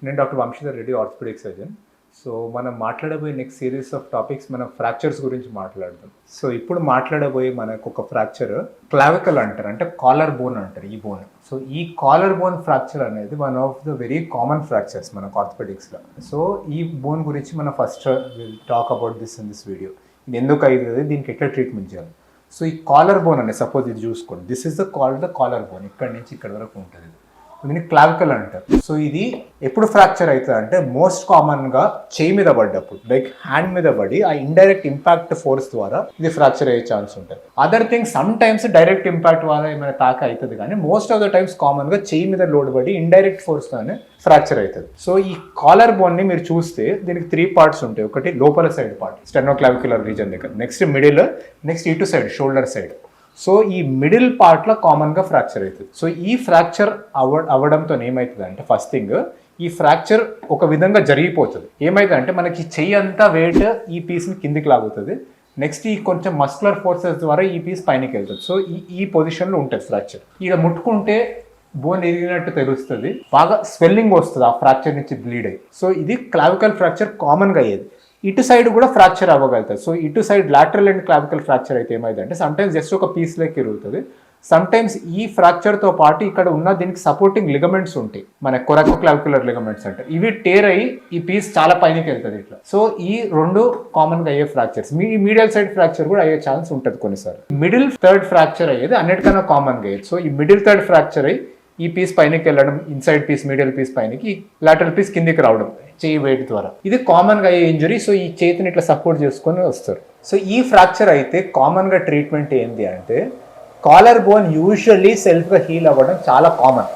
నేను doctor Vamshidhar Reddy, orthopaedic surgeon. So మనం మాట్లాడబోయే నెక్స్ట్ సిరీస్ ఆఫ్ టాపిక్స్ మనం ఫ్రాక్చర్స్ గురించి మాట్లాడదాం. సో ఇప్పుడు మాట్లాడబోయే మనకు ఒక ఫ్రాక్చర్ క్లావికల్ అంటారు, అంటే కాలర్ బోన్ అంటారు ఈ బోన్. సో ఈ కాలర్ బోన్ ఫ్రాక్చర్ అనేది one of the very common fractures మన ఆర్థోపెడిక్స్లో. సో ఈ బోన్ గురించి మనం first talk about this in this video. ఇది ఎందుకు అవుతుంది, దీనికి ఎట్లా ట్రీట్మెంట్ చేయాలి. సో ఈ కాలర్ బోన్ అనేది సపోజ్ ఇది చూసుకోండి, this is the collar bone, ఇక్కడ నుంచి ఇక్కడ వరకు ఉంటుంది. దీన్ని క్లావికల్ అంటారు. సో ఇది ఎప్పుడు ఫ్రాక్చర్ అవుతుంది అంటే మోస్ట్ కామన్గా చేయి మీద పడ్డప్పుడు, లైక్ హ్యాండ్ మీద పడి ఆ ఇండైరెక్ట్ ఇంపాక్ట్ ఫోర్స్ ద్వారా ఇది ఫ్రాక్చర్ అయ్యే ఛాన్స్ ఉంటుంది. Other thing some times direct impact ద్వారా ఏమైనా తాక అవుతుంది, కానీ మోస్ట్ ఆఫ్ ద టైమ్స్ కామన్గా చేయి మీద లోడ్ పడి ఇండైరెక్ట్ ఫోర్స్తోనే ఫ్రాక్చర్ అవుతుంది. సో ఈ కాలర్ బోన్ని మీరు చూస్తే దీనికి 3 పార్ట్స్ ఉంటాయి. ఒకటి లోపల సైడ్ పార్ట్, స్టెర్నోక్లావిక్యులర్ రీజన్ దగ్గర, నెక్స్ట్ మిడిల్, నెక్స్ట్ ఇటు సైడ్ షోల్డర్ సైడ్. సో ఈ మిడిల్ పార్ట్లో కామన్గా ఫ్రాక్చర్ అవుతుంది. సో ఈ ఫ్రాక్చర్ అవ్వడంతో ఏమవుతుంది అంటే, ఫస్ట్ థింగ్ ఈ ఫ్రాక్చర్ ఒక విధంగా జరిగిపోతుంది. ఏమవుతుంది అంటే మనకి చెయ్యి అంతా వెయిట్ ఈ పీస్ని కిందికి లాగుతుంది. నెక్స్ట్ ఈ కొంచెం మస్కులర్ ఫోర్సెస్ ద్వారా ఈ పీస్ పైనకి వెళ్తుంది. సో ఈ పొజిషన్లో ఉంటుంది ఫ్రాక్చర్. ఇక ముట్టుకుంటే బోన్ ఎరిగినట్టు తెలుస్తుంది, బాగా స్వెల్లింగ్ వస్తుంది ఆ ఫ్రాక్చర్ నుంచి బ్లీడ్ అయ్యి. సో ఇది క్లావికల్ ఫ్రాక్చర్ కామన్గా అయ్యేది. ఇటు సైడ్ కూడా ఫ్రాక్చర్ అవ్వగలుగుతుంది. సో ఇటు side lateral and clavicle fracture అయితే ఏమైందంటే సమ్టైమ్స్ జస్ట్ ఒక పీస్ లెక్క ఇరుగుతుంది. సమ్టైమ్స్ ఈ ఫ్రాక్చర్తో పాటు ఇక్కడ ఉన్న దీనికి సపోర్టింగ్ లిగమెంట్స్ ఉంటాయి, మన కొరకు క్లావికులర్ లిగమెంట్స్ అంటే, ఇవి టేర్ అయ్యి ఈ పీస్ చాలా పైనకి వెళ్తుంది ఇట్లా. సో ఈ 2 కామన్గా అయ్యే ఫ్రాక్చర్స్. మీడియల్ సైడ్ ఫ్రాక్చర్ కూడా అయ్యే ఛాన్స్ ఉంటుంది కొన్నిసార్లు. మిడిల్ థర్డ్ ఫ్రాక్చర్ అయ్యేది అన్నిటికన్నా కామన్గా అయ్యేది. సో ఈ మిడిల్ థర్డ్ ఫ్రాక్చర్ అయ్యి ఈ పీస్ పైనకి వెళ్ళడం, ఇన్సైడ్ పీస్ మీడియల్ పీస్ పైనకి, లాటరల్ పీస్ కిందికి రావడం చేయి వెయిట్ ద్వారా, ఇది కామన్గా అయ్యే ఇంజరీ. సో ఈ చేతిని ఇట్లా సపోర్ట్ చేసుకొని వస్తారు. సో ఈ ఫ్రాక్చర్ అయితే కామన్గా ట్రీట్మెంట్ ఏంటి అంటే, కాలర్ బోన్ యూజువల్లీ సెల్ఫ్గా హీల్ అవ్వడం చాలా కామన్.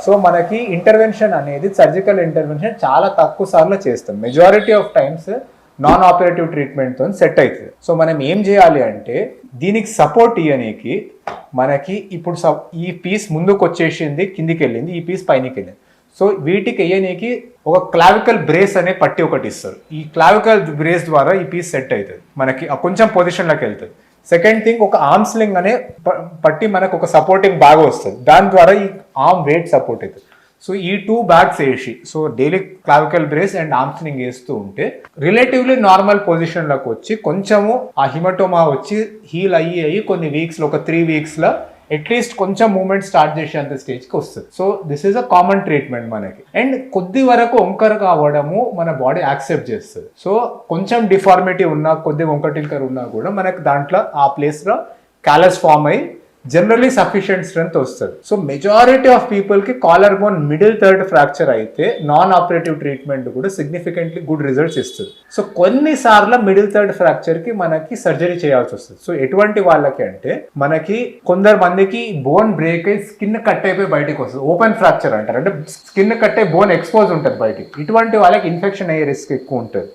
సో మనకి ఇంటర్వెన్షన్ అనేది, సర్జికల్ ఇంటర్వెన్షన్ చాలా తక్కువ సార్లు చేస్తాం. Majority of times non operative ట్రీట్మెంట్తో సెట్ అవుతుంది. సో మనం ఏం చేయాలి అంటే, దీనికి సపోర్ట్ ఇవ్వనీకి మనకి ఇప్పుడు ఈ పీస్ ముందుకు వచ్చేసింది, కిందికి వెళ్ళింది, ఈ పీస్ పైనకి వెళ్ళింది. సో వీటికి వేయనీకి ఒక క్లావికల్ బ్రేస్ అనే పట్టి ఒకటి ఇస్తారు. ఈ క్లావికల్ బ్రేస్ ద్వారా ఈ పీస్ సెట్ అవుతుంది, మనకి కొంచెం పొజిషన్లోకి వెళ్తుంది. సెకండ్ థింగ్, ఒక ఆర్మ్ స్లింగ్ అనే పట్టి మనకు ఒక సపోర్టింగ్ బాగా వస్తుంది, దాని ద్వారా ఈ ఆర్మ్ వెయిట్ సపోర్ట్ అవుతుంది. సో ఈ 2 బ్యాగ్స్ వేసి, so daily clavicle brace and arm sling వేస్తూ ఉంటే రిలేటివ్లీ నార్మల్ పొజిషన్లోకి వచ్చి కొంచెము ఆ హిమటోమా వచ్చి హీల్ అయ్యి కొన్ని వీక్స్లో, ఒక 3 వీక్స్లో అట్లీస్ట్ కొంచెం మూమెంట్ స్టార్ట్ చేసేంత స్టేజ్కి వస్తుంది. So this is a common treatment మనకి. అండ్ కొద్ది వరకు వంకరగా అవ్వడము మన బాడీ యాక్సెప్ట్ చేస్తుంది. సో కొంచెం డిఫార్మిటీ ఉన్నా, కొద్ది వంకటింకర్ ఉన్నా కూడా మనకు దాంట్లో ఆ ప్లేస్లో క్యాలస్ ఫామ్ అయ్యి జనరలీ సఫిషియంట్ స్ట్రెంత్ వస్తుంది. సో మెజారిటీ ఆఫ్ పీపుల్కి collar bone middle third fracture అయితే నాన్ ఆపరేటివ్ ట్రీట్మెంట్ కూడా సిగ్నిఫికెంట్లీ గుడ్ రిజల్ట్స్ ఇస్తుంది. సో కొన్నిసార్లు మిడిల్ థర్డ్ ఫ్రాక్చర్కి మనకి సర్జరీ చేయాల్సి వస్తుంది. సో ఎటువంటి వాళ్ళకి అంటే, మనకి కొందరు మందికి బోన్ బ్రేక్ అయ్యి స్కిన్ కట్ అయిపోయి బయటకు వస్తుంది, ఓపెన్ ఫ్రాక్చర్ అంటారు, అంటే స్కిన్ కట్ అయ్యి బోన్ ఎక్స్పోజ్ ఉంటుంది బయటికి. ఇటువంటి వాళ్ళకి ఇన్ఫెక్షన్ అయ్యే రిస్క్ ఎక్కువ ఉంటుంది.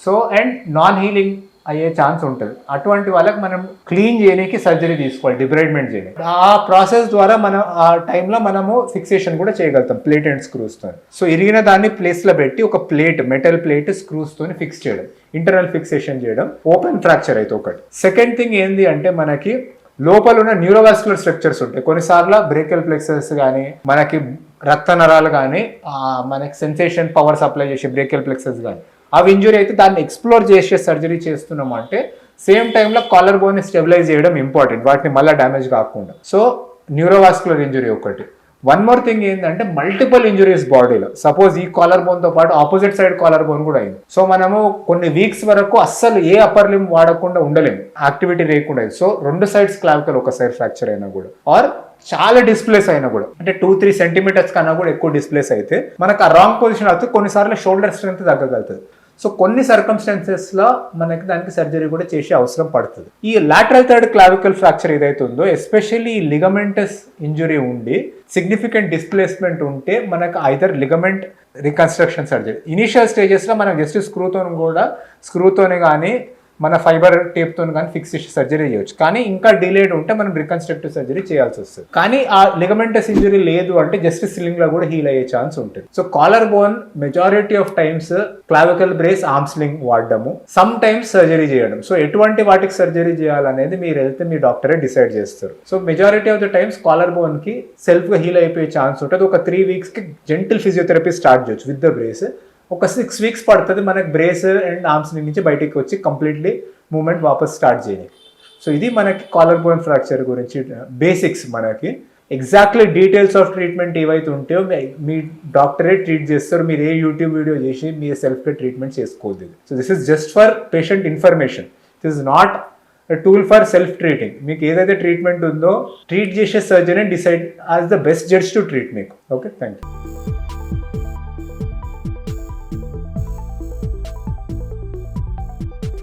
సో అండ్ నాన్ హీలింగ్ అయ్యే ఛాన్స్ ఉంటుంది. అటువంటి వాళ్ళకి మనం క్లీన్ చేయడానికి సర్జరీ తీసుకోవాలి, డిబ్రైడ్మెంట్ చేయడానికి. ఆ ప్రాసెస్ ద్వారా మనం ఆ టైంలో మనము ఫిక్సేషన్ కూడా చేయగలుగుతాం ప్లేట్ అండ్ స్క్రూస్తో. సో ఇరిగిన దాన్ని ప్లేస్లో పెట్టి ఒక ప్లేట్, మెటల్ ప్లేట్ స్క్రూస్తో ఫిక్స్ చేయడం, ఇంటర్నల్ ఫిక్సేషన్ చేయడం, ఓపెన్ ఫ్రాక్చర్ అయితే ఒకటి. సెకండ్ థింగ్ ఏంది అంటే, మనకి లోపల ఉన్న న్యూరోవాస్కులర్ స్ట్రక్చర్స్ ఉంటాయి. కొన్నిసార్లు బ్రేకియల్ ప్లెక్సస్ కానీ, మనకి రక్త నరాలు కానీ, మనకి సెన్సేషన్ పవర్ సప్లై చేసే బ్రేకియల్ ప్లెక్సస్ కానీ, అవి ఇంజురీ అయితే దాన్ని ఎక్స్ప్లోర్ చేసే సర్జరీ చేస్తున్నాం అంటే సేమ్ టైంలో కాలర్ బోన్ని స్టెబిలైజ్ చేయడం ఇంపార్టెంట్, వాటిని మళ్ళీ డ్యామేజ్ కాకుండా. సో న్యూరోవాస్కులర్ ఇంజురీ ఒకటి. వన్ మోర్ థింగ్ ఏంటంటే, మల్టిపుల్ ఇంజురీస్ బాడీలో. సపోజ్ ఈ కాలర్ బోన్తో పాటు ఆపోజిట్ సైడ్ కాలర్ బోన్ కూడా అయింది. సో మనము కొన్ని వీక్స్ వరకు అస్సలు ఏ అప్పర్ లింబ్ వాడకుండా ఉండలేము, యాక్టివిటీ లేకుండా. సో 2 సైడ్స్ క్లావికల్ ఒక సైడ్ ఫ్రాక్చర్ అయినా కూడా, ఆర్ చాలా డిస్ప్లేస్ అయినా కూడా, అంటే 2-3 సెంటీమీటర్స్ కన్నా కూడా ఎక్కువ డిస్ప్లేస్ అయితే మనకు ఆ రాంగ్ పొజిషన్ అవుతుంది. కొన్నిసార్లు షోల్డర్ స్ట్రెంత్ తగ్గగలుగుతుంది. సో కొన్ని సర్కమ్స్టాన్సెస్లో మనకి దానికి సర్జరీ కూడా చేసే అవసరం పడుతుంది. ఈ లాటరల్ థర్డ్ క్లావికల్ ఫ్రాక్చర్ ఏదైతే ఉందో, ఎస్పెషల్లీ ఈ లిగమెంటస్ ఇంజురీ ఉండి సిగ్నిఫికెంట్ డిస్ప్లేస్మెంట్ ఉంటే మనకు either ligament reconstruction surgery. Initial స్టేజెస్లో మనం జస్ట్ స్క్రూతోనే కానీ, మన ఫైబర్ టేప్తో కానీ ఫిక్స్ చేసి సర్జరీ చేయొచ్చు. కానీ ఇంకా డిలేడ్ ఉంటే మనం రికన్స్ట్రక్టివ్ సర్జరీ చేయాల్సి వస్తుంది. కానీ ఆ లిగమెంటస్ ఇంజరీ లేదు అంటే జస్ట్ స్లింగ్ లో కూడా హీల్ అయ్యే ఛాన్స్ ఉంటుంది. So collar bone majority of times clavicle brace, arm sling వాడడము, సమ్ టైమ్స్ సర్జరీ చేయడం. సో ఎటువంటి వాటికి సర్జరీ చేయాలనేది మీరు వెళ్తే మీ డాక్టరే డిసైడ్ చేస్తారు. So majority of the times collar bone కి సెల్ఫ్ గా హీల్ అయిపోయే ఛాన్స్ ఉంటుంది. ఒక 3 weeks కి జెంటిల్ ఫిజియోథెరపీ స్టార్ట్ చేయొచ్చు విత్ ద బ్రేస్. ఒక 6 weeks పడుతుంది మనకి బ్రేస్ అండ్ ఆర్మ్స్ నుంచి బయటికి వచ్చి కంప్లీట్లీ మూమెంట్ వాపస్ స్టార్ట్ చేయాలి. సో ఇది మనకి కాలర్ బోన్ ఫ్రాక్చర్ గురించి బేసిక్స్. మనకి ఎగ్జాక్ట్లీ డీటెయిల్స్ ఆఫ్ ట్రీట్మెంట్ ఏవైతే ఉంటాయో మీ డాక్టరే ట్రీట్ చేస్తారు. మీరు ఏ యూట్యూబ్ వీడియో చేసి మీ సెల్ఫ్గా ట్రీట్మెంట్ చేసుకోవద్దు. So this is just for patient information. This is not tool for self treating. మీకు ఏదైతే ట్రీట్మెంట్ ఉందో ట్రీట్ చేసే surgeon decide as the best judge to treat మీకు. Okay, thank you.